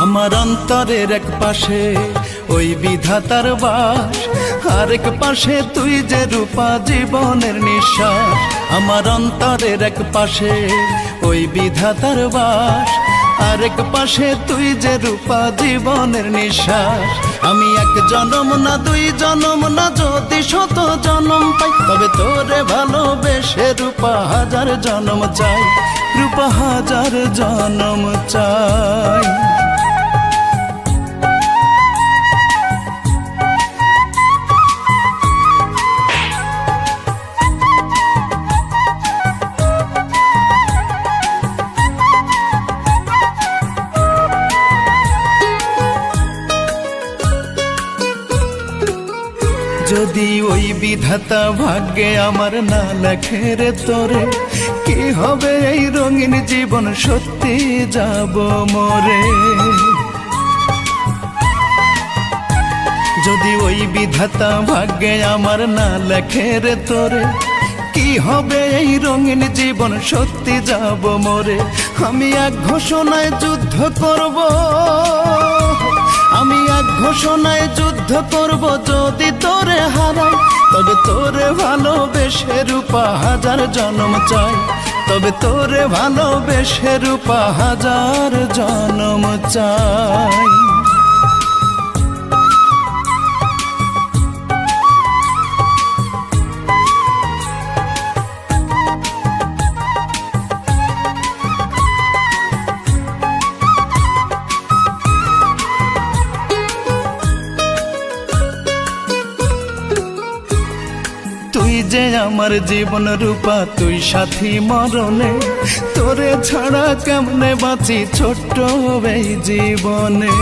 আমার অন্তরের এক পাশে ওই বিধাতার বাস, আরেক পাশে তুই যে রূপা জীবনের নিঃশ্বাস। আমার অন্তরের এক পাশে ওই বিধাতার বাস, আরেক পাশে তুই যে রূপা জীবনের নিঃশ্বাস। আমি এক জনম না দুই জনম না যদি শত জনম পাই, তবে তোরে ভালোবেসে রূপা হাজার জনম চাই, রূপা হাজার জনম চাই। যদি ওই বিধাতা ভাগ্যে আমার না লেখে রে তোরে, কি হবে এই রঙিন জীবন, সত্যি যাব মরে। যদি ওই বিধাতা ভাগ্যে আমার না লেখে রে তোরে, কি হবে এই রঙিন জীবন, সত্যি যাব মরে। আমি এক ঘোষণায় যুদ্ধ করব, আমি এক ঘোষণায় যুদ্ধ করব, যদি তোরে হারাই তবে তোরে ভালোবেসে রূপা হাজার জনম চাই, তবে তোরে ভালোবেসে রূপা হাজার জনম চাই। তুই যে আমার জীবন রূপা, তুই সাথী মরণে, তোরে ছাড়া কেমনে বাঁচি ছোট্ট এই জীবনে।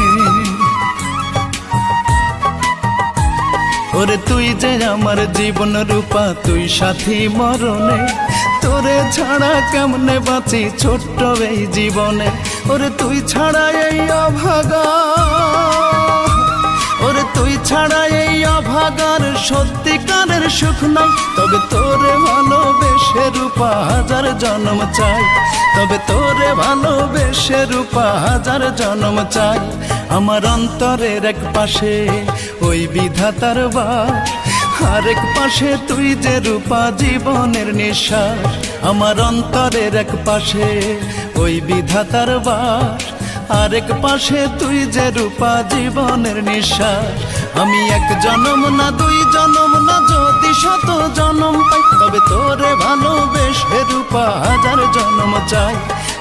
ওরে তুই যে আমার জীবন রূপা, তুই সাথী মরণে, তোরে ছাড়া কেমনে বাঁচি ছোট্ট এই জীবনে। ওরে তুই ছাড়া এই অভাগা, ওরে তুই ছাড়া এই অভাগার সত্যিকারের সুখ নাই, তবে তোরে ভালোবেসে রূপা হাজার জনম চাই, তবে তোরে ভালোবেসে রূপা হাজার জনম চাই। আমার অন্তরের এক পাশে ওই বিধাতার বাস, আরেক পাশে তুই যে রূপা জীবনের নিঃশ্বাস। আমার অন্তরের এক পাশে ওই বিধাতার বাস, আরেক পাশে তুই যে রূপা জীবনের নিঃশ্বাস। আমি এক জনম না দুই জনম না যদি শত জনম পাই, তবে তোরে ভালোবেসে রূপা হাজার জনম চাই,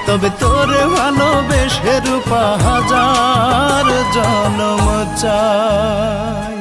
তবে তোরে ভালোবেসে রূপা হাজার জনম চাই।